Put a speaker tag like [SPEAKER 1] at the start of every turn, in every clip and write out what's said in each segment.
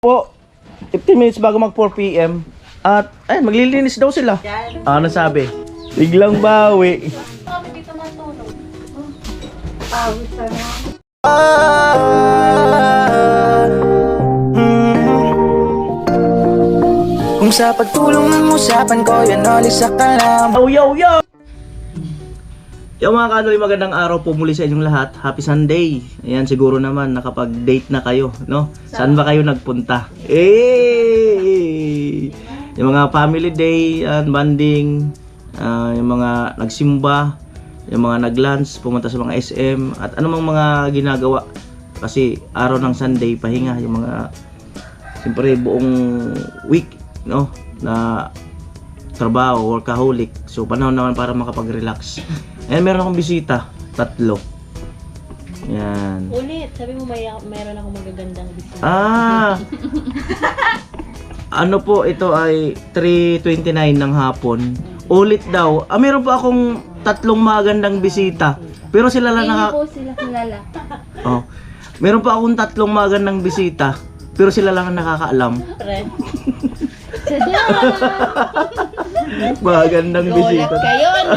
[SPEAKER 1] Po, 15 minutes bago mag 4 PM. At ay maglilinis daw sila. Ano sabi? Biglang bawi.
[SPEAKER 2] Kami dito matulog.
[SPEAKER 3] Kung sa pagtulong ng usapan ko, yan ulit sa kalam.
[SPEAKER 1] Oh, yo, yo! Yung mga kanoy, magandang araw po muli sa inyong lahat. Happy Sunday. Ayan, siguro naman nakapag-date na kayo, no? Saan ba kayo nagpunta? Eh! Yung mga family day, bonding, yung mga nagsimba, yung mga nag-lunch, pumunta sa mga SM, at anumang mga ginagawa. Kasi araw ng Sunday, pahinga, yung mga, siyempre buong week, no? Na trabaho, workaholic. So, panahon naman para makapag-relax. Eh, meron akong bisita. 3. Yan.
[SPEAKER 2] Ulit, sabi mo mayroon akong magagandang bisita.
[SPEAKER 1] Ano po, ito ay 3:29 ng hapon. Ulit daw. Meron po akong 3 magandang bisita. Pero sila lang
[SPEAKER 2] Hindi po sila kilala.
[SPEAKER 1] Oh. Meron pa akong 3 magandang bisita. Pero sila lang ang nakakaalam.
[SPEAKER 2] Red.
[SPEAKER 1] Magandang
[SPEAKER 2] Golat
[SPEAKER 1] bisita.
[SPEAKER 2] kayo, no?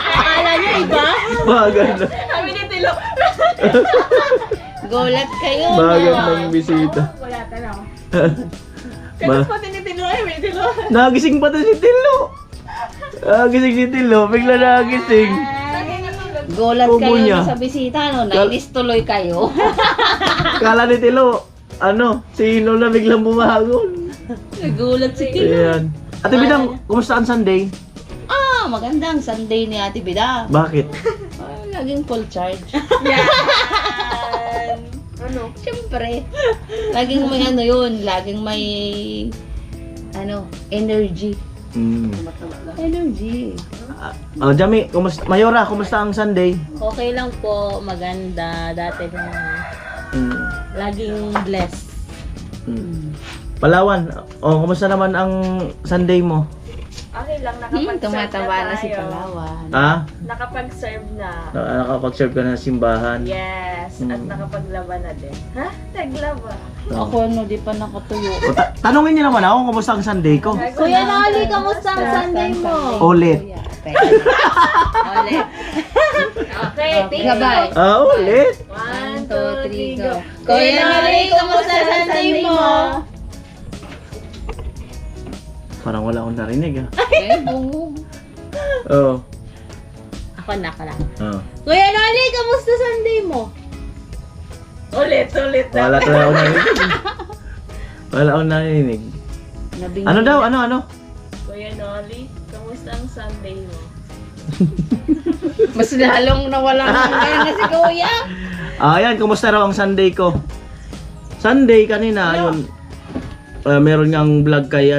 [SPEAKER 2] Akala nyo iba?
[SPEAKER 1] Maganda.
[SPEAKER 2] Kami ni Tilo. Golat kayo, no?
[SPEAKER 1] Magandang bisita.
[SPEAKER 2] Wala tanong.
[SPEAKER 1] Ma-
[SPEAKER 2] Pati ni Tilo, ay may Tilo.
[SPEAKER 1] Nagising pa to si Tilo. Nagising si Tilo. Bigla nagising.
[SPEAKER 2] Golat
[SPEAKER 1] Kubo
[SPEAKER 2] kayo
[SPEAKER 1] niya.
[SPEAKER 2] sa bisita, no? Nainis tuloy kayo.
[SPEAKER 1] Kala ni Tilo, sino na biglang bumagon.
[SPEAKER 2] Nagulat si Tilo.
[SPEAKER 1] Ayan. Ate Bidang, kumusta ang Sunday?
[SPEAKER 2] Magandang Sunday ni Ate Bida.
[SPEAKER 1] Bakit?
[SPEAKER 2] Laging full charge. Ano? Siyempre. Laging may laging may energy. Energy.
[SPEAKER 1] Jami, Mayora, kumusta ang Sunday?
[SPEAKER 4] Okay lang po, maganda. Dati na laging blessed.
[SPEAKER 1] Palawan, kumusta naman ang Sunday mo?
[SPEAKER 4] Okay lang, nakapag-serve
[SPEAKER 2] Tumataba na si
[SPEAKER 4] tayo.
[SPEAKER 2] Palawan.
[SPEAKER 4] Nakapag-serve na.
[SPEAKER 1] Nakapag-serve ka na sa simbahan?
[SPEAKER 4] Yes, at nakapaglaba na din. Ha? Naglaba.
[SPEAKER 2] Ako di pa nakatuyo.
[SPEAKER 1] Tanungin niyo naman ako, kumusta ang Sunday ko?
[SPEAKER 4] Kuya Noli, kamusta ang Sunday mo?
[SPEAKER 1] Ulit.
[SPEAKER 4] Ulit. Okay, thank you.
[SPEAKER 2] Sabay.
[SPEAKER 1] Ulit.
[SPEAKER 4] 1, 2, 3, go.
[SPEAKER 2] Kuya Noli, kamusta ang Sunday mo?
[SPEAKER 1] Parang wala akong narinig
[SPEAKER 2] Bungo.
[SPEAKER 1] Oo.
[SPEAKER 4] Ako na.
[SPEAKER 1] Oh.
[SPEAKER 4] Kuya Noli, kamusta Sunday mo? Ulit.
[SPEAKER 1] Wala talaga akong narinig. Wala akong narinig. Ano daw? Ano?
[SPEAKER 4] Kuya Noli, kamusta ang Sunday mo?
[SPEAKER 2] Mas lalong nawala na si Kuya.
[SPEAKER 1] Ayan, kumusta raw ang Sunday ko? Sunday kanina, yun. Meron ngang vlog kay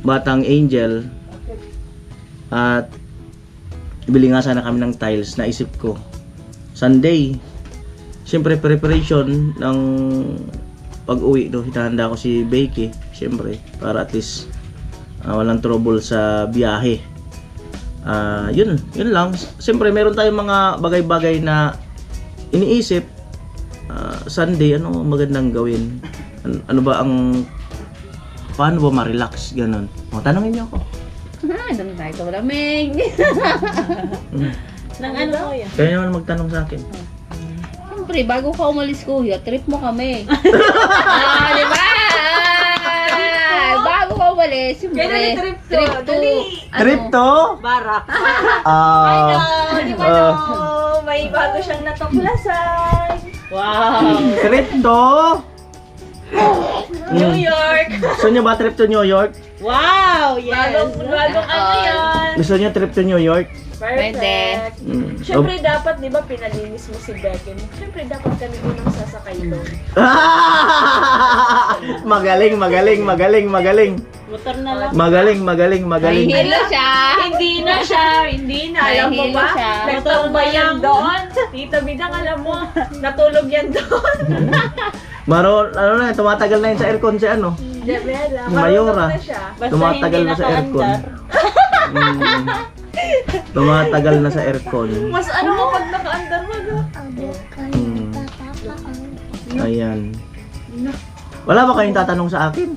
[SPEAKER 1] Batang Angel. At bili nga sana kami ng tiles. Naisip ko, Sunday. Siyempre, preparation ng pag-uwi. Hinahanda ko si Becky. Siyempre, para at least walang trouble sa biyahe. Yun lang. Siyempre, meron tayong mga bagay-bagay na iniisip. Sunday, ano magandang gawin? Ano ba paano ba ma-relax? Ganon. Tanongin niyo ako.
[SPEAKER 2] Doon tayo sa malamig.
[SPEAKER 4] Nang ano ko yan?
[SPEAKER 1] Kaya naman magtanong sa akin.
[SPEAKER 2] Siyempre, bago ka umalis Kuya, trip mo kami. Di ba? Bago ka umalis, siyempre,
[SPEAKER 4] Kailan yung trip to?
[SPEAKER 2] to.
[SPEAKER 4] Dali.
[SPEAKER 1] Trip to?
[SPEAKER 4] Barak.
[SPEAKER 1] Ah,
[SPEAKER 4] May bago siyang natuklasan. Wow.
[SPEAKER 1] trip to?
[SPEAKER 4] New York.
[SPEAKER 1] Gusto niyo ba trip to New York?
[SPEAKER 4] Wow, yes. Bagong ano yan.
[SPEAKER 1] Gusto niyo trip to New York?
[SPEAKER 4] Perfect.
[SPEAKER 1] Mm.
[SPEAKER 4] Siyempre dapat, di ba, pinalinis mo si Becky mo. Siyempre dapat kami unang sasakay doon.
[SPEAKER 1] Magaling.
[SPEAKER 4] Motor na lang.
[SPEAKER 1] Magaling.
[SPEAKER 2] Hilo siya.
[SPEAKER 4] Hindi na. Alam mo
[SPEAKER 2] Nahihilo
[SPEAKER 4] ba?
[SPEAKER 2] siya.
[SPEAKER 4] Nagtambay yan doon. Tita Bidang, alam mo, natulog yan doon.
[SPEAKER 1] Tumatagal na yun sa aircon si
[SPEAKER 4] Jebela,
[SPEAKER 1] Mayora.
[SPEAKER 4] marunong na siya.
[SPEAKER 1] Tumatagal na sa aircon. Tumatagal na sa aircon.
[SPEAKER 4] Mas ano mo pag naka-under mo, no?
[SPEAKER 1] Ayan. Wala ba kayong tatanong sa akin?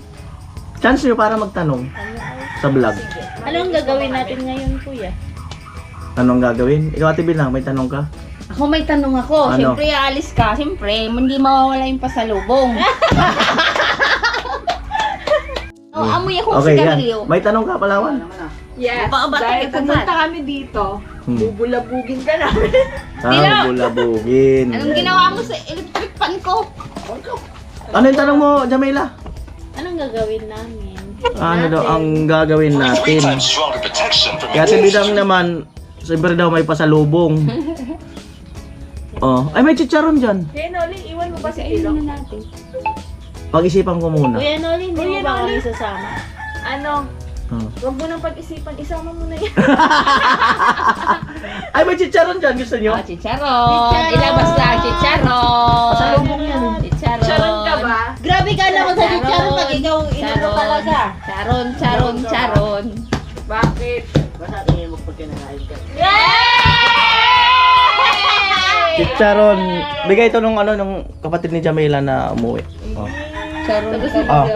[SPEAKER 1] Chance nyo para magtanong sa vlog.
[SPEAKER 4] Anong gagawin natin ngayon, kuya?
[SPEAKER 1] Anong gagawin? Ikaw, Ate Bilang, may tanong ka?
[SPEAKER 2] Ako may tanong ako.
[SPEAKER 1] Ano?
[SPEAKER 2] Siyempre, aalis ka. Siyempre, hindi mawawala yung pasalubong. Amoy akong
[SPEAKER 1] Okay,
[SPEAKER 2] sigarilyo.
[SPEAKER 1] yan. May tanong ka, Palawan?
[SPEAKER 5] Yes,
[SPEAKER 2] Baka ba
[SPEAKER 5] dahil
[SPEAKER 2] tayo
[SPEAKER 5] pumunta kami dito,
[SPEAKER 1] Hmm.
[SPEAKER 5] bubulabugin ka namin.
[SPEAKER 1] Bulabugin.
[SPEAKER 2] Anong ginawa mo sa electric fan ko?
[SPEAKER 1] Ano yung tanong mo, Jamila?
[SPEAKER 4] Anong gagawin namin?
[SPEAKER 1] Ano daw ang gagawin natin? Kaya Ate Bidang naman, siyempre daw may pasalubong. Oh, ay may chicharon dyan.
[SPEAKER 5] Kaya Noli, iwan mo ba si
[SPEAKER 2] Ayun
[SPEAKER 5] Ilong?
[SPEAKER 2] na natin.
[SPEAKER 1] Pag-isipan ko muna.
[SPEAKER 4] Kuya Noli, hindi mo
[SPEAKER 5] Kuya
[SPEAKER 4] ba
[SPEAKER 5] Noli.
[SPEAKER 4] kami sasama?
[SPEAKER 5] Ano,
[SPEAKER 1] Oh.
[SPEAKER 5] wag mo nang pag-isipan, isama mo na yan.
[SPEAKER 1] Ay may chicharon dyan, gusto nyo?
[SPEAKER 2] Oh, chicharon. Ilabas lang, chicharon.
[SPEAKER 1] Pasalubong yan.
[SPEAKER 2] Chicharon.
[SPEAKER 5] Charon ka ba?
[SPEAKER 4] Grabe ka lang sa chicharon pag ikaw inano talaga.
[SPEAKER 2] Charon, charon, charon.
[SPEAKER 5] Bakit?
[SPEAKER 1] Chicharon. Bigay ito nung ano nung kapatid ni Jamila na umuwi. Oh.
[SPEAKER 2] Charon.
[SPEAKER 1] Ah.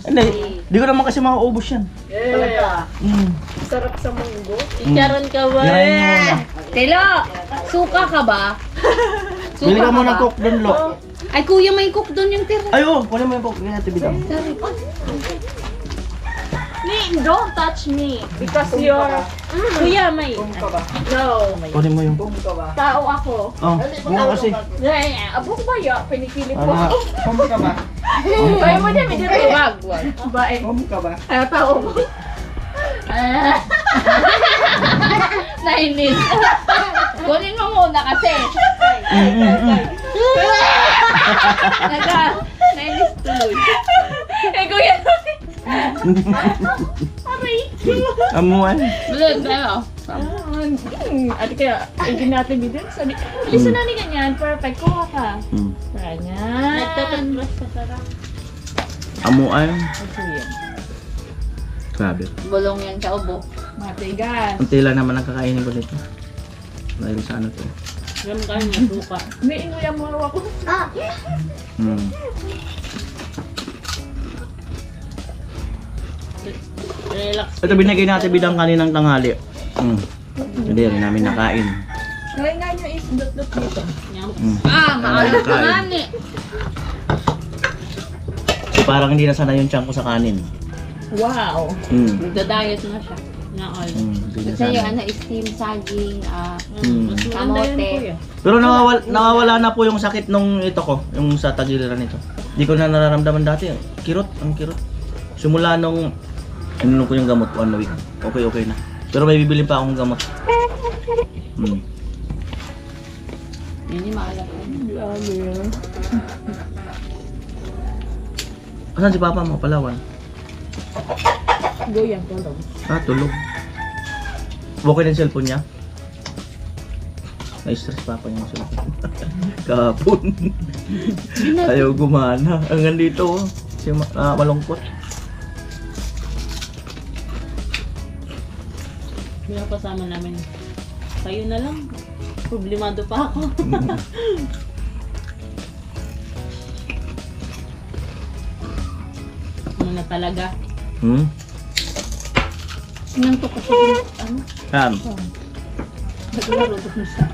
[SPEAKER 1] Hindi, di ko naman kasi mauubos yan.
[SPEAKER 5] Yeah.
[SPEAKER 1] Mm.
[SPEAKER 5] Sarap sa munggo.
[SPEAKER 4] Chicharon ka ba?
[SPEAKER 1] Girahin mo muna.
[SPEAKER 2] Telo, suka ka ba?
[SPEAKER 1] Bili ka muna cook doon, Lo.
[SPEAKER 2] Ay, kuya, may cook doon yung tira.
[SPEAKER 1] Ay, oh, kunin mo yung cook. Kaya Ate Bidang.
[SPEAKER 5] Ni, don't touch me. Because you're...
[SPEAKER 4] Kuya, may.
[SPEAKER 5] No.
[SPEAKER 1] Kunin mo yung...
[SPEAKER 5] Tao ako.
[SPEAKER 1] Oh, bunga kasi.
[SPEAKER 5] Abok ba ya? Pinikili ko.
[SPEAKER 1] Ano?
[SPEAKER 5] Kaya mo niya, medyo wag. Bae. Ano tao mo?
[SPEAKER 2] Nainis. Kunin mo muna kasi. Nainis tuloy.
[SPEAKER 5] Eh, kuya.
[SPEAKER 1] Amuan.
[SPEAKER 2] Bulod na
[SPEAKER 5] At kaya, hindi natin bidin. Listen na ni ganyan. Perfect. Kuha ka.
[SPEAKER 1] Hmm.
[SPEAKER 5] Ganyan.
[SPEAKER 4] Nagtatutbrush ka sarap.
[SPEAKER 1] Amuan. Grabe.
[SPEAKER 2] Bulong yan sa ubo.
[SPEAKER 5] Matigas.
[SPEAKER 1] Ang tila naman ang kakainin ko dito. Dahil sa ano to.
[SPEAKER 4] Ganun ka niya, suka.
[SPEAKER 5] May inuya mo raw ako.
[SPEAKER 1] Hmm.
[SPEAKER 4] Relax.
[SPEAKER 1] Ito binigay natin Bidang kaninang tanghali. Hmm. Hindi rin namin nakain.
[SPEAKER 5] Kaya nga nyo is dot-dot dito.
[SPEAKER 4] Nyam.
[SPEAKER 1] Hmm.
[SPEAKER 2] Maalat
[SPEAKER 1] Kain.
[SPEAKER 2] naman eh.
[SPEAKER 1] So parang hindi na sana yung tiyan ko sa kanin.
[SPEAKER 5] Wow.
[SPEAKER 1] Hmm.
[SPEAKER 2] Nagda-diet na siya.
[SPEAKER 4] Nakal.
[SPEAKER 1] Hindi na
[SPEAKER 2] Kasi yung
[SPEAKER 1] sana.
[SPEAKER 2] steam saging,
[SPEAKER 1] Hmm.
[SPEAKER 4] Mas maganda yun,
[SPEAKER 2] Kamote.
[SPEAKER 4] kuya.
[SPEAKER 1] Pero nawawala na po yung sakit nung ito ko, yung sa tagiliran nito. Hindi ko na nararamdaman dati. Kirot, ang kirot. Simula nung ininom ko yung gamot 1 week. Okay na. Pero may bibili pa akong gamot. Hmm.
[SPEAKER 2] Yun yung maalat na.
[SPEAKER 1] Asan si Papa mo? Palawan.
[SPEAKER 5] Goyang tulog.
[SPEAKER 1] Ah, tulog. Okay na yung cellphone niya? Na-stress Papa niya yung cellphone. Kahapon. Ayaw gumana. Hanggang dito, malungkot.
[SPEAKER 4] Pinapasama namin. Kayo na lang. Problemado pa ako. Ano na talaga?
[SPEAKER 1] Hmm?
[SPEAKER 2] Sinang to kasi ano?
[SPEAKER 1] Kam.
[SPEAKER 2] Naglaro doon siya.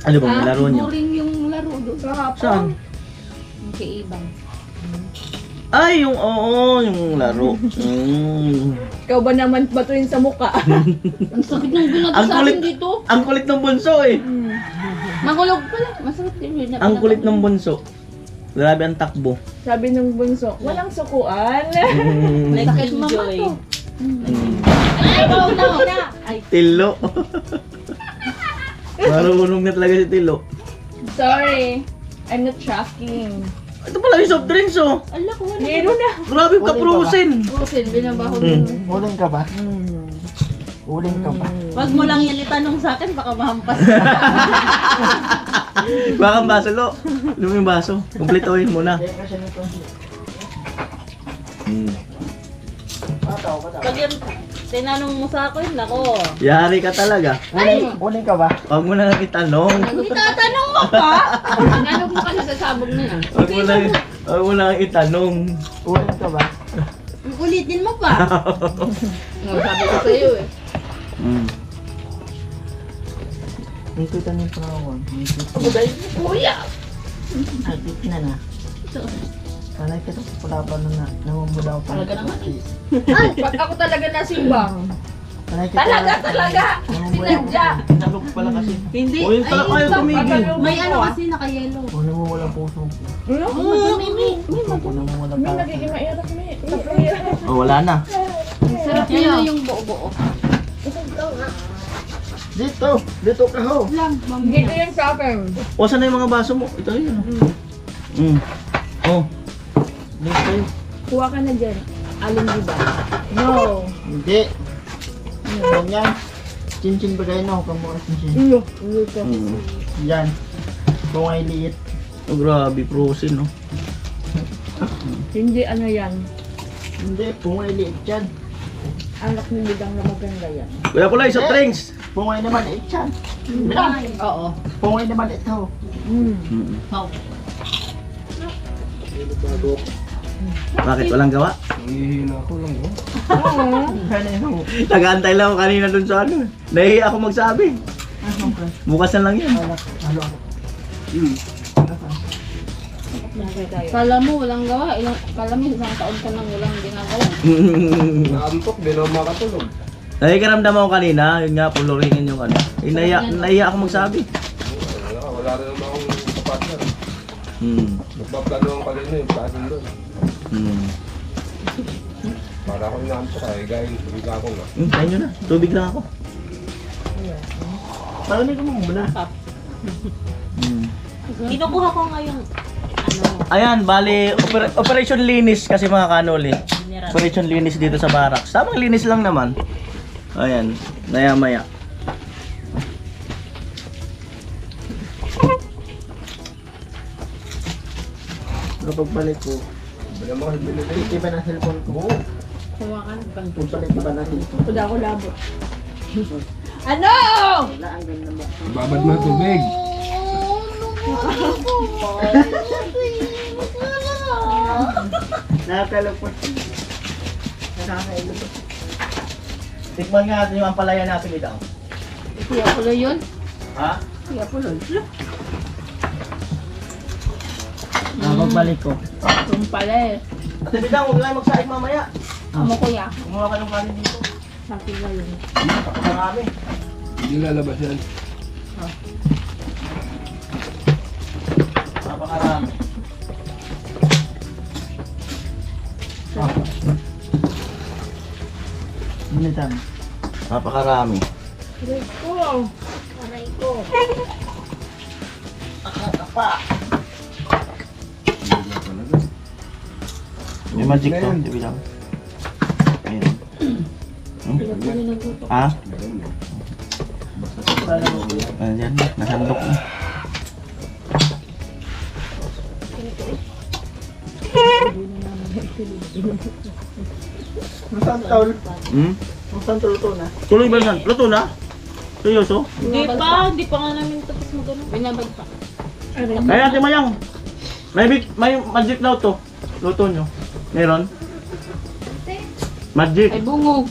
[SPEAKER 1] Ano bang nilaro niyo?
[SPEAKER 2] Boring yung laro doon.
[SPEAKER 1] Saan?
[SPEAKER 2] Yung kay Ibang.
[SPEAKER 1] Ay, yung yung laro. Mm.
[SPEAKER 5] Ikaw ba naman batuin sa muka?
[SPEAKER 2] Ang sakit ng binato
[SPEAKER 1] Ang
[SPEAKER 2] sa
[SPEAKER 1] kulit.
[SPEAKER 2] akin dito.
[SPEAKER 1] Ang kulit ng bunso eh.
[SPEAKER 2] Makulog pala. Masakit din yun.
[SPEAKER 1] Ang kulit ng bunso. Grabe ang takbo.
[SPEAKER 5] Sabi ng bunso, walang sukuan.
[SPEAKER 1] Mm.
[SPEAKER 2] Sakit mama
[SPEAKER 4] Nag-enjoy.
[SPEAKER 2] to.
[SPEAKER 1] Mm.
[SPEAKER 2] Ay, na.
[SPEAKER 4] Ay,
[SPEAKER 1] Tilo. Marunong na talaga si Tilo.
[SPEAKER 5] Sorry, I'm not tracking.
[SPEAKER 1] Ito pala yung soft drinks oh.
[SPEAKER 2] Ala ko wala.
[SPEAKER 5] Meron na.
[SPEAKER 1] Grabe ka frozen.
[SPEAKER 2] Rosin, binabaho
[SPEAKER 1] Mm.
[SPEAKER 2] doon.
[SPEAKER 6] Uling ka ba? Uling ka ba?
[SPEAKER 4] wag mo lang yan itanong sa akin, baka mahampas.
[SPEAKER 1] Baka ang baso lo. Ano yung baso? Kumpletohin mo na. Mm.
[SPEAKER 4] Pag yan, tinanong mo sa akin, nako.
[SPEAKER 1] Yari ka talaga.
[SPEAKER 6] Uling ka ba?
[SPEAKER 1] Huwag mo na lang itanong.
[SPEAKER 2] Itatanong mo pa? Ano mo kasi sa sabog na yan?
[SPEAKER 1] Ay, wala kang itanong.
[SPEAKER 6] Uling ka ba?
[SPEAKER 2] Ulitin mo pa. Sabi ko sa'yo eh.
[SPEAKER 1] Mm.
[SPEAKER 6] May kita niyo pa ako. May kita.
[SPEAKER 2] Kuya!
[SPEAKER 6] Agit na na. Sanay kita pala pa na namumula ko pa.
[SPEAKER 2] Talaga naman Ay, pag ako talaga nasimbang.
[SPEAKER 6] Sanay kita.
[SPEAKER 2] Talaga! Sinadya!
[SPEAKER 1] Nalog pala kasi.
[SPEAKER 4] Hindi.
[SPEAKER 1] O, yun pala kayo tumigil.
[SPEAKER 2] May ano kasi naka-yellow.
[SPEAKER 6] O namumula puso ko.
[SPEAKER 2] Mimi!
[SPEAKER 6] Puso ko namumula
[SPEAKER 5] May
[SPEAKER 6] pa.
[SPEAKER 5] nagiging maiyak may. Tapos
[SPEAKER 1] O, wala na.
[SPEAKER 2] Sarap yun yung buo-buo.
[SPEAKER 6] Dito ka ho.
[SPEAKER 5] Dito yung sa akin.
[SPEAKER 1] O, saan na yung mga baso mo? Ito yun. Mm. Oh.
[SPEAKER 6] Dito kayo.
[SPEAKER 5] Kuha ka na dyan. Alin di ba? No.
[SPEAKER 6] Hindi. Ganyan. Cincin ba kayo no? Kamura cincin.
[SPEAKER 5] Iyo. Iyo ko.
[SPEAKER 1] Mm.
[SPEAKER 6] Yan. Kung ay liit.
[SPEAKER 1] Oh, grabe, frozen, no?
[SPEAKER 5] Hindi ano yan.
[SPEAKER 6] Hindi. Kung ay liit yan.
[SPEAKER 5] Anak ni Bidang na maganda yan.
[SPEAKER 1] Kuya Kulay, soft drinks.
[SPEAKER 6] Kung ay naman liit yan.
[SPEAKER 2] Oo.
[SPEAKER 6] Kung ay naman ito.
[SPEAKER 1] Mm.
[SPEAKER 2] Oh.
[SPEAKER 1] Bakit walang gawa?
[SPEAKER 6] Kaya na yun.
[SPEAKER 1] Nag-aantay lang ako kanina dun sa ano. Nahihiya ako magsabi. Bukas na lang yan.
[SPEAKER 6] Ano?
[SPEAKER 2] Kala mo walang gawa. Kala mo isang taon ka nang walang ginagawa.
[SPEAKER 7] Naantok, di na makatulog.
[SPEAKER 1] Nakikaramdam ako kanina, yun nga, puluringin yung ano. Nahihiya ako magsabi.
[SPEAKER 7] Wala rin naman akong kapartner. Nagpaplano ang kanina yung platin doon. Para ako inaantok ay gayong tubig ako nga.
[SPEAKER 1] Kain nyo na, tubig lang ako.
[SPEAKER 6] Parinig mo muna.
[SPEAKER 4] Kinukuha ko ngayon, ano,
[SPEAKER 1] Ayan, bali, Operation Linis kasi mga kanoli.
[SPEAKER 4] mineral.
[SPEAKER 1] Operation Linis dito sa barracks. Tamang linis lang naman. Ayan, maya-maya.
[SPEAKER 6] Kapag balik ko,
[SPEAKER 7] Bala mo kasi binili.
[SPEAKER 6] iba na cellphone ko.
[SPEAKER 2] Kumakan pang
[SPEAKER 6] Pagbalik iba na cellphone.
[SPEAKER 5] Kuda ko labo.
[SPEAKER 2] Ano?
[SPEAKER 6] Wala, ang ganda mo.
[SPEAKER 7] Babad mo ang tubig.
[SPEAKER 6] Nakakalapot. Nakakailot.
[SPEAKER 1] Tikman nga natin yung ampalaya natin ito.
[SPEAKER 2] Kuya Puloy yun?
[SPEAKER 1] Ha?
[SPEAKER 2] Kuya Puloy.
[SPEAKER 6] Pagbalik ko.
[SPEAKER 2] Yung pala eh.
[SPEAKER 1] Ate Bidang, huwag lang magsaing mamaya.
[SPEAKER 2] Amo kuya.
[SPEAKER 1] Kumuha ka ng kanin dito.
[SPEAKER 2] Sabi nga yun.
[SPEAKER 1] Marami.
[SPEAKER 7] Hindi lalabas yan.
[SPEAKER 1] Napakarami.
[SPEAKER 6] Binitan.
[SPEAKER 1] Napakarami. May magic to, Ate Bidang. Ayun. Ha? Ayan, nasandok na.
[SPEAKER 6] Masang tol.
[SPEAKER 1] Hmm?
[SPEAKER 6] Masang tol to na.
[SPEAKER 1] Tuloy ba yan? Luto na? Seryoso?
[SPEAKER 4] Hindi pa nga namin tapos magano.
[SPEAKER 2] Binabag pa.
[SPEAKER 1] Kaya Ate Mayang, may magic daw to. Luto nyo. Meron? Magic.
[SPEAKER 2] Ay bungog.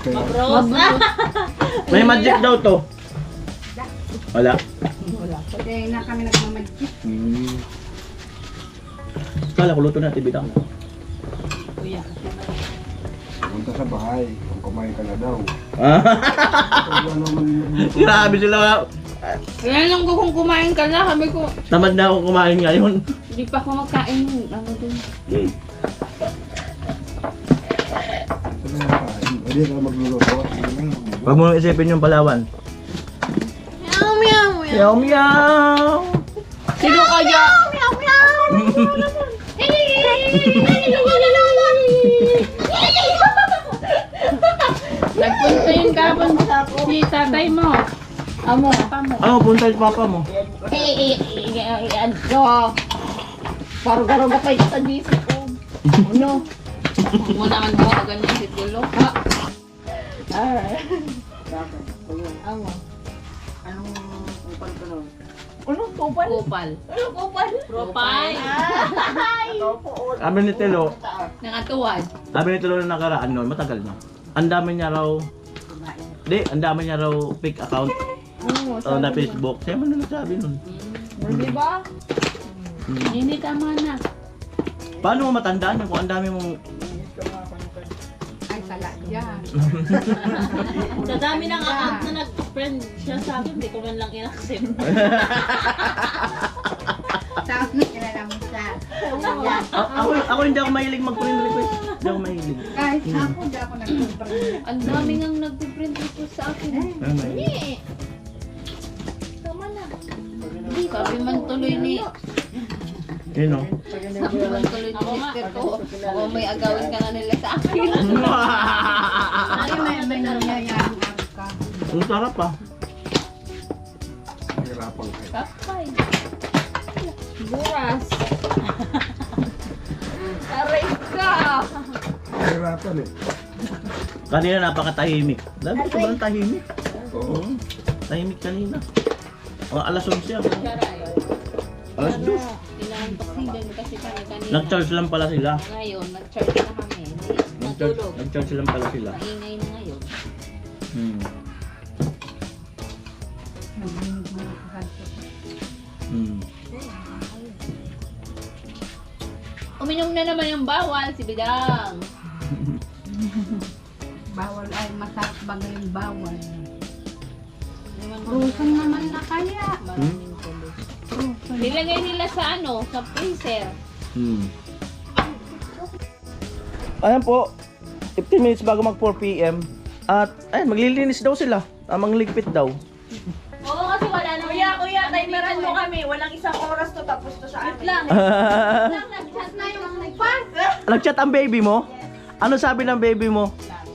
[SPEAKER 4] Mag-rose.
[SPEAKER 1] May magic daw to. Wala.
[SPEAKER 2] Kaya na kami nagmamagkit.
[SPEAKER 1] Kala ko luto na, Ate Bidang.
[SPEAKER 2] Kuya.
[SPEAKER 7] Punta sa bahay. Kung kumain ka na daw.
[SPEAKER 1] Ah,
[SPEAKER 7] Ano naman
[SPEAKER 1] grabe sila.
[SPEAKER 2] Kaya lang ko kung kumain ka na, sabi ko,
[SPEAKER 1] Tamad na ako kumain ngayon.
[SPEAKER 2] hindi pa ako magkain. Ano din?
[SPEAKER 7] Sabi na kain. Hindi ka magluluto.
[SPEAKER 1] Huwag mo nang isipin yung Palawan. Meow meow meow. Meow meow.
[SPEAKER 2] Sino kaya? Nagpunta yung kapon si tatay mo. Amo, papa mo.
[SPEAKER 1] Ano, punta yung papa mo.
[SPEAKER 2] Ano? Paruga-ruga pa yung sa GC ko. Ano? Huwag mo naman mo ganyan si Tulo. Ha? Amo.
[SPEAKER 6] Anong upan ko nun?
[SPEAKER 2] Ano? Kupal?
[SPEAKER 4] Kupal.
[SPEAKER 2] Ano kupal?
[SPEAKER 4] Propine.
[SPEAKER 1] Sabi ni Tilo,
[SPEAKER 4] Nakatuwad.
[SPEAKER 1] sabi ni Tilo na nakaraan noon, matagal na. Ang dami niya raw, ang dami niya raw fake account na Facebook. Siya man na nagsabi nun.
[SPEAKER 2] Di ba?
[SPEAKER 4] Hindi tama na.
[SPEAKER 1] Paano mo matandaan yun kung ang dami mong...
[SPEAKER 2] Ay, tala yan.
[SPEAKER 4] Sa dami ng account na nag-friend siya sa akin, hindi ko man lang in-accept.
[SPEAKER 2] Tapos na kilala mo siya.
[SPEAKER 1] Ako hindi ako mahilig mag-friend request. Hindi ako mahilig.
[SPEAKER 2] Kahit ako, di ako nag-print.
[SPEAKER 4] Ang dami ngang nag-print ito sa akin.
[SPEAKER 2] Tama na.
[SPEAKER 4] Sabi man tuloy ni...
[SPEAKER 1] Yun o.
[SPEAKER 4] Sabi man tuloy ni Mr. ko. Ako may agawin ka na nila sa akin.
[SPEAKER 2] Ay, may nangyayari ka.
[SPEAKER 1] Ang sarap ah.
[SPEAKER 7] Hirapan kayo.
[SPEAKER 4] Kapay.
[SPEAKER 2] Buras. Aray ka.
[SPEAKER 7] Hirapan eh.
[SPEAKER 1] Kanina napakatahimik. Dami ko ba ng tahimik?
[SPEAKER 7] Oo.
[SPEAKER 1] Tahimik kanina. Alas 11 ako. Alas 2.
[SPEAKER 4] Inaantok kasi kami kanina.
[SPEAKER 1] Nag-charge lang pala sila.
[SPEAKER 4] Ngayon, nag-charge na kami. Natulog.
[SPEAKER 1] Nag-charge lang pala sila.
[SPEAKER 4] Maingay na ngayon.
[SPEAKER 1] Hmm. Hmm.
[SPEAKER 4] Uminom na naman yung bawal, si Bidang.
[SPEAKER 2] Bawal ay masarap bagay yung bawal.
[SPEAKER 4] Naman
[SPEAKER 2] Rusan naman na kaya.
[SPEAKER 4] maraming tulos. Nilagay nila sa sa freezer.
[SPEAKER 1] Hmm. Ayan po. 15 minutes bago mag 4 PM. At ayun, maglilinis daw sila. Tamang ligpit daw.
[SPEAKER 4] Oo, kasi wala na.
[SPEAKER 5] Kuya, timeran mo kami. Walang isang oras to tapos to sa amin.
[SPEAKER 4] lang.
[SPEAKER 2] Nag-chat na yung nagpas.
[SPEAKER 1] Nag-chat ang baby mo? Ano sabi ng baby mo?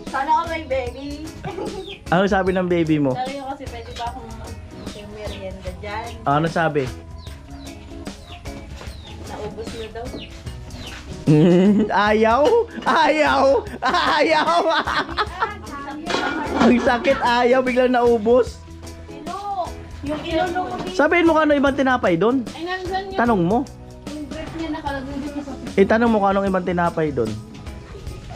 [SPEAKER 5] Sana all my baby.
[SPEAKER 1] Ano sabi ng baby mo?
[SPEAKER 5] Sabi ko kasi pwede ba akong merienda dyan?
[SPEAKER 1] Ano sabi?
[SPEAKER 5] Naubos niyo daw.
[SPEAKER 1] Ayaw! Ayaw! Ayaw! Ang sakit, ayaw, biglang naubos.
[SPEAKER 5] Yung ilolo mo dito.
[SPEAKER 1] Sabihin mo kano ibang tinapay doon.
[SPEAKER 4] Ay, nandun yung
[SPEAKER 1] Tanong mo.
[SPEAKER 4] brief niya nakalagay dito sa
[SPEAKER 1] Itanong mo kung anong ibang tinapay doon.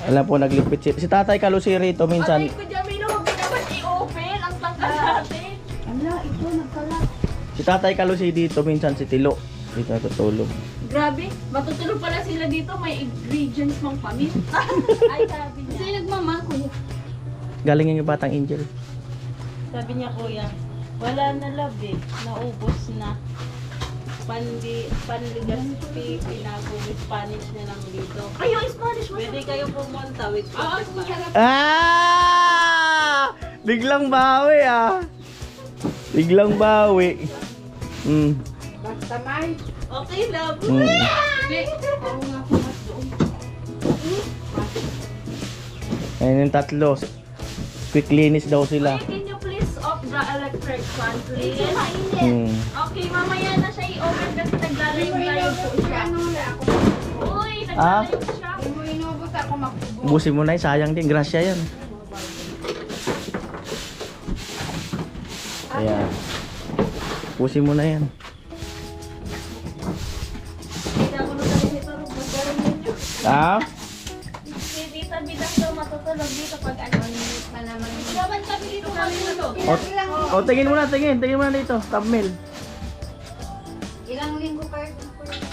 [SPEAKER 1] Alam po, naglipit si Tatay Kalusi rito minsan.
[SPEAKER 5] Aray ko dyan, Milo, huwag mo naman i-open. Ang tangkal natin.
[SPEAKER 2] Ala, ito nagkalat.
[SPEAKER 1] Si Tatay Kalusi dito minsan si Tilo. Dito natutulog.
[SPEAKER 5] Grabe, matutulog pala sila dito. May ingredients mang pamit. Ay, sabi niya.
[SPEAKER 4] Kasi nagmama, kuya.
[SPEAKER 1] Galing yung Batang Angel.
[SPEAKER 4] Sabi niya, kuya, wala na love eh. Naubos na. Panligaspi, pinago with Spanish na lang dito.
[SPEAKER 5] Ay, yung Spanish mo.
[SPEAKER 4] Pwede kayo pumunta with Spanish.
[SPEAKER 1] Ah! Biglang bawi ah. Biglang bawi. Mm.
[SPEAKER 2] Basta may.
[SPEAKER 5] Okay, love.
[SPEAKER 1] Mm.
[SPEAKER 2] Oo nga po, mas doon.
[SPEAKER 1] Ayun yung tatlo. Quick linis daw sila.
[SPEAKER 5] Can you please off the electric fan, please?
[SPEAKER 1] Mm.
[SPEAKER 5] Okay, mamaya na siya i-open kasi nagla-live po siya.
[SPEAKER 2] Ano wala ako.
[SPEAKER 5] Uy,
[SPEAKER 1] Ah?
[SPEAKER 5] nagla-live siya.
[SPEAKER 2] Hindi mo inubos ako magbubo.
[SPEAKER 1] Ubusin mo na sayang din. Grasya yan. Ayan. Ubusin mo na yan.
[SPEAKER 5] Hindi ako nung nalilito rin magaling ninyo.
[SPEAKER 1] Ah?
[SPEAKER 5] Si Tita Bidang daw matutulog dito pag ano.
[SPEAKER 2] Pa naman.
[SPEAKER 5] Dapat kami dito kami dito.
[SPEAKER 1] O, tingin mo na, tingin. Tingin mo na dito. Thumbnail.
[SPEAKER 2] Ilang linggo kayo?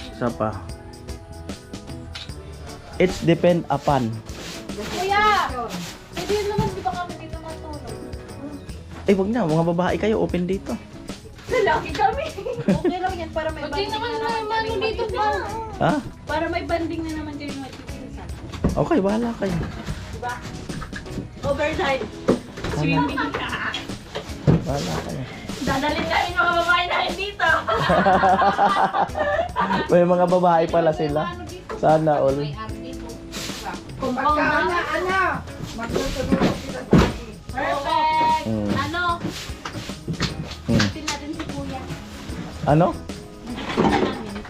[SPEAKER 1] Isa pa. It's depend upon.
[SPEAKER 5] Kuya! Hindi naman di ba kami dito matulog?
[SPEAKER 1] Eh, wag na. Mga babae kayo. Open dito.
[SPEAKER 5] Lalaki kami. Okay lang yan para may banding
[SPEAKER 4] naman
[SPEAKER 5] na naman
[SPEAKER 4] ano
[SPEAKER 5] kami
[SPEAKER 4] dito
[SPEAKER 5] mag-isa.
[SPEAKER 1] Ha?
[SPEAKER 5] Para may banding na naman kayo magpipinsan.
[SPEAKER 1] Okay, bahala kayo.
[SPEAKER 5] Diba? Overnight. Swimming.
[SPEAKER 1] Bahala kayo.
[SPEAKER 5] Dadalhin namin mga babae namin dito.
[SPEAKER 1] May mga babae pala sila. Sana all.
[SPEAKER 2] Kung ano, magtutulog sila sa akin.
[SPEAKER 5] Perfect.
[SPEAKER 1] Mm.
[SPEAKER 5] Ano?
[SPEAKER 1] Hmm.
[SPEAKER 5] Tin natin si Kuya.
[SPEAKER 1] Ano?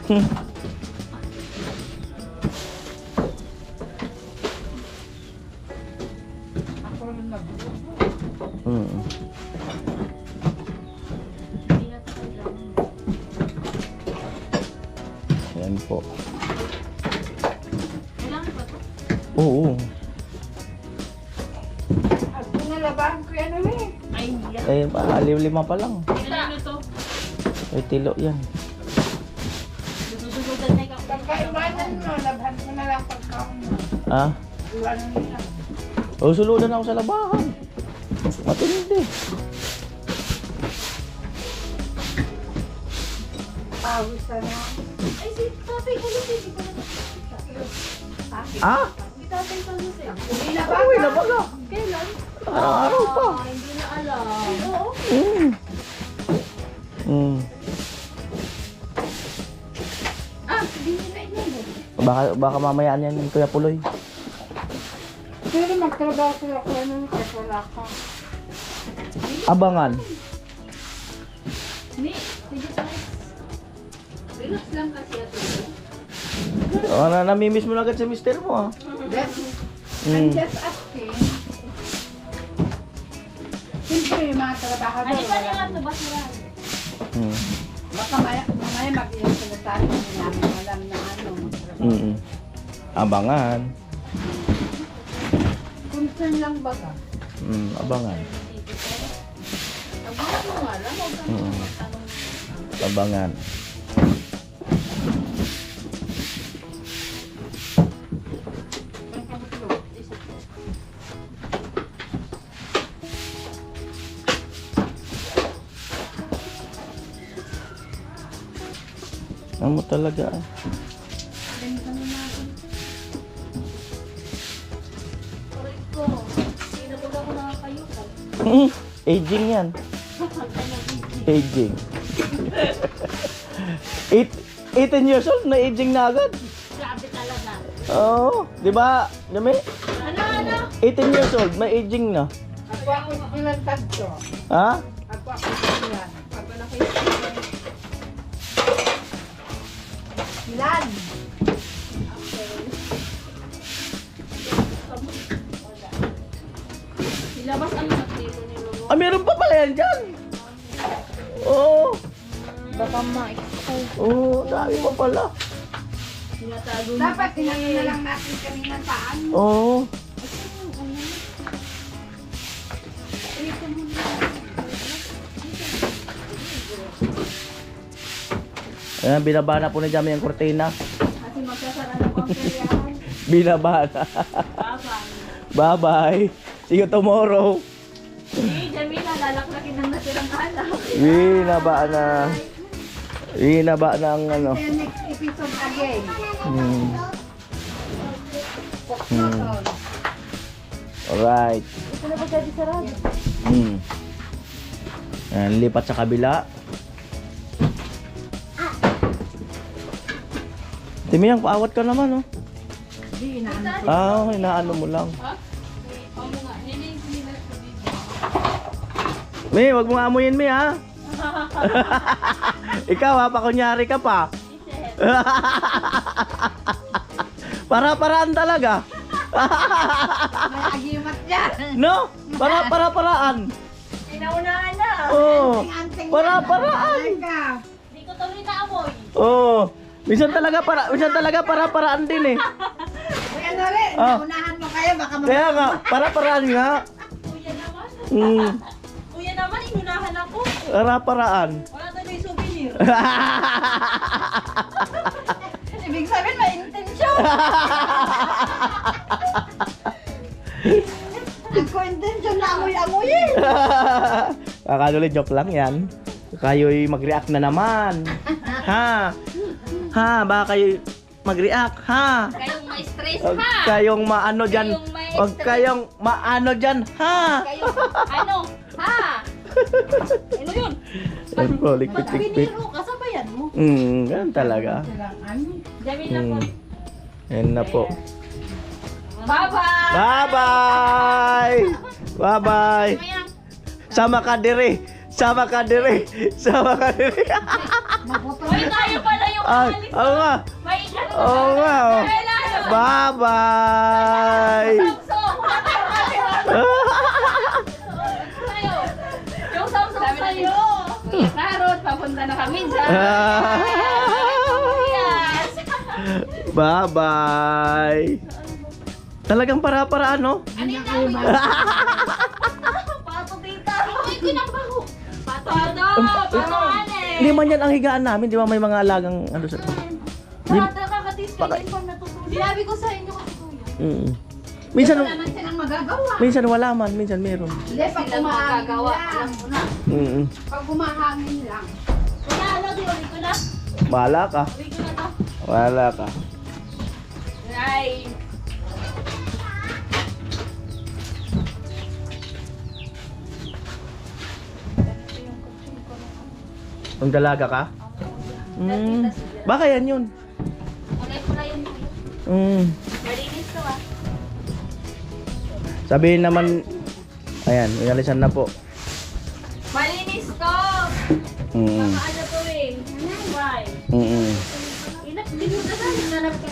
[SPEAKER 1] Hmm.
[SPEAKER 2] Ako rin nagbubo.
[SPEAKER 1] Mm. po.
[SPEAKER 5] Kailangan pa to.
[SPEAKER 1] Oo.
[SPEAKER 5] Ay, yan.
[SPEAKER 1] Eh, lima pa lang.
[SPEAKER 5] Kailangan to.
[SPEAKER 1] Ay, tilo yan.
[SPEAKER 5] Sususugutan na ikaw.
[SPEAKER 1] Ha? O, suludan ako sa labahan. Matindi.
[SPEAKER 5] Ay, si tatay ko lusin. Di ko na
[SPEAKER 1] Ah?
[SPEAKER 5] Si tatay ko lusin.
[SPEAKER 1] Uy, nabaga.
[SPEAKER 5] Kailan?
[SPEAKER 1] Araw-araw pa.
[SPEAKER 5] Hindi na alam. Oo. Hindi nila inabot.
[SPEAKER 1] Baka mamayaan yan yung Kuya Puloy.
[SPEAKER 2] Pero magtrabaho ko ako nun kasi wala ka.
[SPEAKER 1] Abangan.
[SPEAKER 5] Ni, sige tayo. Relax lang kasi ito.
[SPEAKER 1] Namimiss mo na agad si mister mo, ah.
[SPEAKER 2] I'm just asking. Siyempre, yung mga trabahador.
[SPEAKER 5] Ano ba nila ito? Basura.
[SPEAKER 2] Baka mamaya mag-iyan sila sa akin. Hindi namin alam na ano.
[SPEAKER 1] Abangan.
[SPEAKER 2] Concern lang baga.
[SPEAKER 1] Abangan.
[SPEAKER 5] Abangan mo nga lang. Huwag kang magtanong.
[SPEAKER 1] Abangan. Ano mo talaga, ah.
[SPEAKER 5] Aray ko. Hindi na pag ako nakakayukan.
[SPEAKER 1] Aging yan. Aging. 18 years old na aging na agad.
[SPEAKER 5] Grabe talaga.
[SPEAKER 1] Oo, di ba? Dami?
[SPEAKER 5] Ano?
[SPEAKER 1] 18 years old, may aging na.
[SPEAKER 2] Ako ako ilang tagto.
[SPEAKER 1] Ha?
[SPEAKER 2] Ako ilan. Ilan?
[SPEAKER 5] Ilabas ang dito ni Lolo.
[SPEAKER 1] Ah, meron pa pala yan dyan. Oo.
[SPEAKER 5] Baka ma-expose.
[SPEAKER 1] Oo, dami pa pala.
[SPEAKER 5] Tinatago
[SPEAKER 2] Dapat tinanong na lang natin kanina saan.
[SPEAKER 1] Oo. Ayan, binaba na po ni Jamie ang kortina.
[SPEAKER 5] Kasi magsasara ng pangkariyahan.
[SPEAKER 1] Binaba na.
[SPEAKER 5] Bye-bye.
[SPEAKER 1] Bye-bye. See you tomorrow.
[SPEAKER 5] Hey, Jamila, lalaklakin ng natirang alak.
[SPEAKER 1] Binaba na. Binaba na ang ano.
[SPEAKER 2] Then next episode again.
[SPEAKER 1] Alright. Ayan, lipat sa kabila. Timiyang, paawat ka naman, oh. Inaano mo lang. May, wag mo amuyin, May, ha? Ikaw, ha? Pakunyari ka pa. Para-paraan talaga.
[SPEAKER 2] May agimat dyan.
[SPEAKER 1] No? Para-paraan.
[SPEAKER 5] Pinaunahan na.
[SPEAKER 1] Oh.
[SPEAKER 2] Anting
[SPEAKER 1] Para-paraan.
[SPEAKER 5] Hindi ko tuloy na amoy.
[SPEAKER 1] Oh. Minsan talaga para-paraan din, eh.
[SPEAKER 2] Uy, ano rin?
[SPEAKER 1] Ah.
[SPEAKER 2] Unahan mo kayo, baka
[SPEAKER 1] Kaya nga, para-paraan nga.
[SPEAKER 5] Kuya naman.
[SPEAKER 1] Mm.
[SPEAKER 5] Kuya naman, inunahan ako.
[SPEAKER 1] Para-paraan.
[SPEAKER 5] Wala tayo may souvenir.
[SPEAKER 2] ibig sabihin may intensyon. Ako intensyon na amoy-amoyin.
[SPEAKER 1] Kakaduli, joke lang yan. Kayo'y mag-react na naman. Ha? Ha? Baka kayo mag-react, ha?
[SPEAKER 5] Kayong may stress,
[SPEAKER 1] Huwag
[SPEAKER 5] ha?
[SPEAKER 1] kayong maano dyan.
[SPEAKER 5] Kayong may
[SPEAKER 1] Huwag kayong maano dyan, ha?
[SPEAKER 5] Kayong, ano? Ha? Ano yun?
[SPEAKER 1] Ayun po, likpit-likpit.
[SPEAKER 5] Biniro, kasabayan mo.
[SPEAKER 1] Ganun talaga.
[SPEAKER 5] Jamila po.
[SPEAKER 1] Yan na po.
[SPEAKER 5] Bye-bye!
[SPEAKER 1] Bye-bye! Bye-bye!
[SPEAKER 5] Mayang.
[SPEAKER 1] Sama ka dire! Sama ka dire! Sama ka dire!
[SPEAKER 5] Uy, tayo pala yung
[SPEAKER 1] Ay,
[SPEAKER 5] alis.
[SPEAKER 1] oo nga!
[SPEAKER 5] May ano?
[SPEAKER 1] Oo nga! Oh.
[SPEAKER 5] Kailangan.
[SPEAKER 1] Bye-bye!
[SPEAKER 5] Samsung! Sa'yo. Yung Samsung sa'yo. Kuya Karot, papunta na kami dyan. Yes!
[SPEAKER 1] Bye-bye. Talagang para-paraan, no?
[SPEAKER 4] Pato tita. Ay, kinambaho. Pato. Pato, ane.
[SPEAKER 1] Hindi man yan ang higaan namin, di ba may mga alagang ano sa...
[SPEAKER 4] Nakakatis kayo din pag natutulog. Sinabi ko sa inyo kasi kuya.
[SPEAKER 1] Minsan,
[SPEAKER 2] Naman silang magagawa.
[SPEAKER 1] minsan wala man, minsan meron.
[SPEAKER 2] Hindi, pag kumahangin lang.
[SPEAKER 4] Alam mo na.
[SPEAKER 2] Pag kumahangin lang.
[SPEAKER 4] Kaya ano, di uwi ko na.
[SPEAKER 1] Bahala ka.
[SPEAKER 4] Uwi ko na to.
[SPEAKER 1] Wala ka.
[SPEAKER 4] Ay.
[SPEAKER 1] Ang dalaga ka? Baka yan yun.
[SPEAKER 4] Kulay ko na yun. Malinis to ah.
[SPEAKER 1] Sabihin naman, ayan, inalisan na po.
[SPEAKER 4] Malinis to. Ano to eh. Why? Inap din mo na lang. Nanap ka.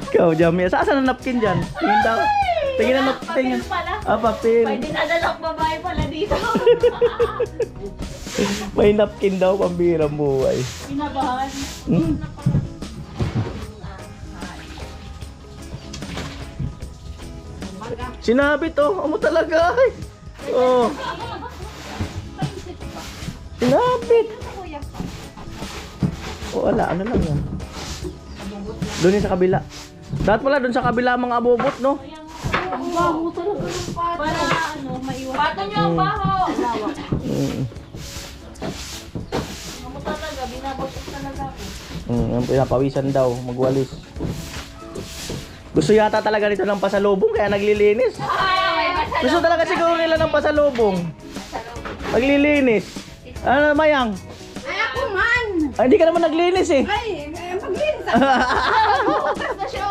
[SPEAKER 1] Ikaw, Jamie. Saan na napkin dyan? Tingin daw. Tingin na napkin.
[SPEAKER 4] Papel pala.
[SPEAKER 1] Papel.
[SPEAKER 4] Pwede nadalak babae pala dito.
[SPEAKER 1] May napkin daw, pambihirang buhay.
[SPEAKER 4] Pinabahan.
[SPEAKER 1] Sinabi to. Amo talaga. Ay. Oh. Sinabit. O wala, ano lang yan. Doon yun sa kabila. Dapat pala doon sa kabila mga abobot, no?
[SPEAKER 4] Ang baho talaga ng pato. Para ano, maiwan. Pato nyo ang baho. Amo talaga, binabatok talaga ako.
[SPEAKER 1] Ang pinapawisan daw, magwalis. Gusto yata talaga nito ng pasalubong kaya naglilinis. Gusto talaga siguro nila ng pasalubong. Naglilinis. Ano, Mayang?
[SPEAKER 2] Ay, ako man!
[SPEAKER 1] Ay, hindi ka naman naglinis eh.
[SPEAKER 2] Ay, maglinis ako. Bukas na siya.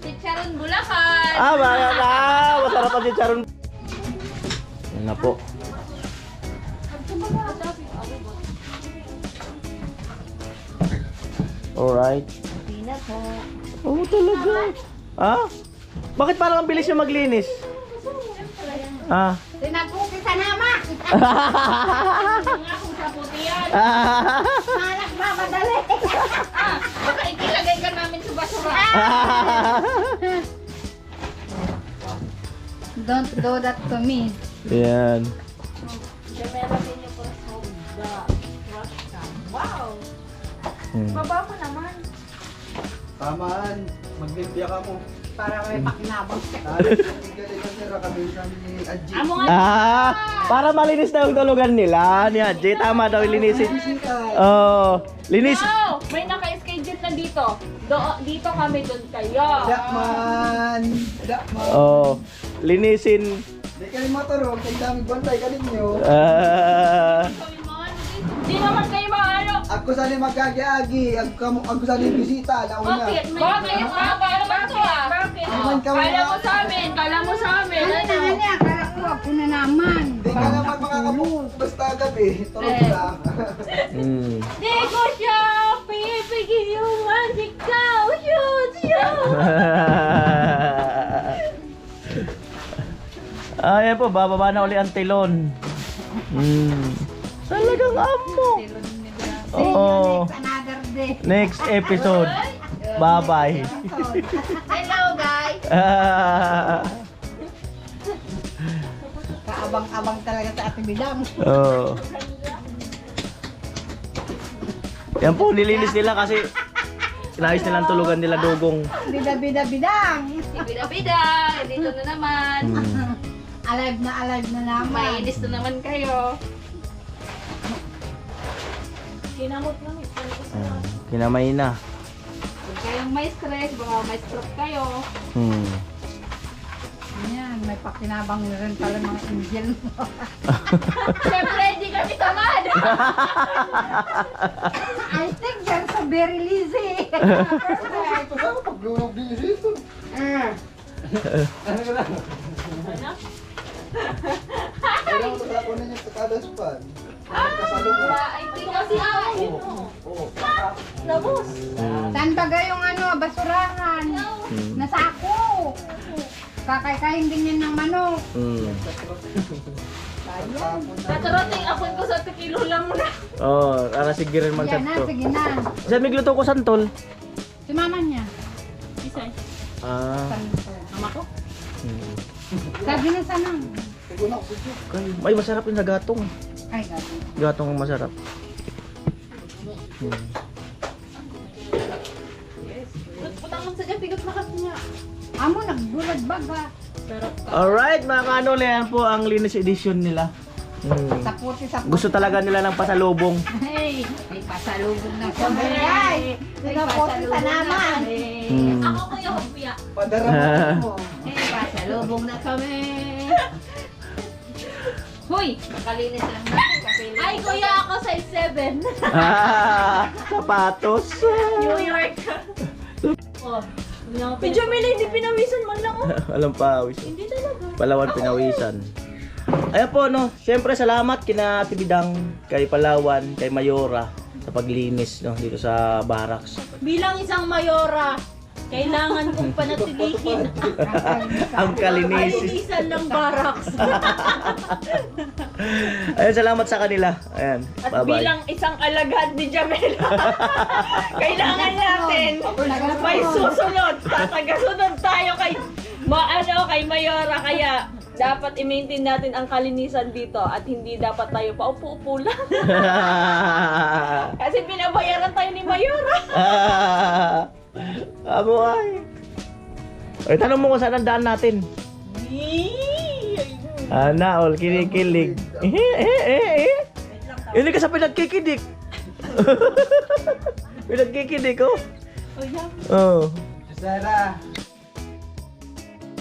[SPEAKER 4] Chicharon Bulacan.
[SPEAKER 1] Baka na. Masarap ang chicharon. Yan na po. Alright.
[SPEAKER 4] Hindi na po.
[SPEAKER 1] Oo talaga. Bakit parang ang bilis yung maglinis?
[SPEAKER 2] Sinapuki sa nama.
[SPEAKER 4] Nga kung sa puti yan.
[SPEAKER 2] Malak ba, madali.
[SPEAKER 4] Baka ikilagay ka namin sa basura.
[SPEAKER 2] Don't do that to me.
[SPEAKER 1] Yan.
[SPEAKER 4] Meron din yung soda. Wow.
[SPEAKER 1] Hmm.
[SPEAKER 4] Baba mo naman.
[SPEAKER 8] Tamaan, maglimpia ka mo.
[SPEAKER 2] Para may pakinabang.
[SPEAKER 4] Amo nga.
[SPEAKER 1] Para malinis na yung tulugan nila. Ni Haji, tama daw ilinisin. Oh, linis.
[SPEAKER 4] No! May naka-schedule na dito. Dito kami, doon kayo.
[SPEAKER 8] Dakman! Dakman!
[SPEAKER 1] Oh, linisin.
[SPEAKER 8] Di ka rin maturog, kay dami bantay ka ninyo.
[SPEAKER 4] Di naman kayo maano.
[SPEAKER 8] Ako sali magagi-agi, ako sali bisita, nauna.
[SPEAKER 4] Bakit? Bakit? Bakit?
[SPEAKER 8] Naman ka
[SPEAKER 4] Kala mo
[SPEAKER 8] wala.
[SPEAKER 4] sa amin. Kala mo sa amin.
[SPEAKER 2] Ano na, ano, akala ko ako na naman.
[SPEAKER 8] Di ka naman makakapulog, basta gabi, tulog lang.
[SPEAKER 4] Di ko siya pipigil yung masikaw. Shoot!
[SPEAKER 1] Ayan po, bababa na uli ang tilon. Talagang amo. Oh,
[SPEAKER 2] Another day.
[SPEAKER 1] next episode. Bye-bye.
[SPEAKER 2] Hello, guys. Kaabang-abang talaga sa ating bidang.
[SPEAKER 1] Oh. Yan po, nilinis nila kasi inayos nila ang tulugan nila dugong.
[SPEAKER 2] Bida-bida-bidang.
[SPEAKER 4] Bida-bida. Dito na naman.
[SPEAKER 2] Alive na naman.
[SPEAKER 4] Mainis na naman kayo. Kinamot lang.
[SPEAKER 1] Kinamay na.
[SPEAKER 4] Huwag kayong may stress. Baka may stroke kayo.
[SPEAKER 2] Ayan, may pakinabang na rin pala mga angel mo.
[SPEAKER 4] Siyempre, hindi kami tamad.
[SPEAKER 2] I think they're so very lazy.
[SPEAKER 8] Ito sa paglulog din dito. Ano ka lang? Kailangan ko sa kunin yung kadaspan. Kasalubong.
[SPEAKER 4] Hindi kasi ako. Labos.
[SPEAKER 2] Saan ba yung ano, basurahan? Nasa ako. Kakay-kain din yan ng manok.
[SPEAKER 5] Tatarating apon ko sa tikilo lang muna.
[SPEAKER 1] Oh, ara sige rin man
[SPEAKER 2] Yan na,
[SPEAKER 1] santo.
[SPEAKER 2] sige na.
[SPEAKER 1] Sa migluto ko santol.
[SPEAKER 2] Si mama niya.
[SPEAKER 5] Isa.
[SPEAKER 1] Ah.
[SPEAKER 5] Mama ko?
[SPEAKER 2] Sabi na sana.
[SPEAKER 1] Ay, masarap yung sa gatong.
[SPEAKER 2] Ay, gabi.
[SPEAKER 1] Gatong ang masarap.
[SPEAKER 5] Putang mo sa dyan, pigot na kasi niya.
[SPEAKER 2] Amo, nagbulad baga.
[SPEAKER 1] Alright, mga kanol, yan po ang linis edition nila.
[SPEAKER 2] Saputi, saputi.
[SPEAKER 1] Gusto talaga nila ng pasalubong.
[SPEAKER 2] Hey, may pasalubong na kami. Ay, saputi sa naman.
[SPEAKER 5] Ako kuya, kuya.
[SPEAKER 8] Padara mo.
[SPEAKER 2] Hey, pasalubong na kami.
[SPEAKER 5] Huy!
[SPEAKER 2] Makalinis lang natin. Kapili.
[SPEAKER 5] Ay, kuya, ako size 7.
[SPEAKER 1] Sapatos.
[SPEAKER 5] New York. Oh. Medyo Mila, hindi pinawisan man lang. Oh.
[SPEAKER 1] Alam pa,
[SPEAKER 5] Hindi talaga.
[SPEAKER 1] Palawan pinawisan. Ayan po, no. Siyempre, salamat kina Tibidang, kay Palawan, kay Mayora sa paglinis, no, dito sa barracks.
[SPEAKER 5] Bilang isang mayora, kailangan kong panatilihin
[SPEAKER 1] Ang kalinisis.
[SPEAKER 5] kalinisan ng barracks.
[SPEAKER 1] Ayan, salamat sa kanila. Ayan,
[SPEAKER 5] At
[SPEAKER 1] bye-bye.
[SPEAKER 5] bilang isang alagad ni Jamela, kailangan natin may susunod. Tatagasunod tayo kay kay Mayora. Kaya dapat i-maintain natin ang kalinisan dito at hindi dapat tayo paupo-upo lang. Kasi binabayaran tayo ni Mayora.
[SPEAKER 1] Amo ay. Ay, tanong mo kung saan ang daan natin. Naol, kinikilig. Hindi ka sa pinagkikidik. Pinagkikidik, oh.
[SPEAKER 5] Oh, yeah.
[SPEAKER 1] Oh.
[SPEAKER 8] Sarah.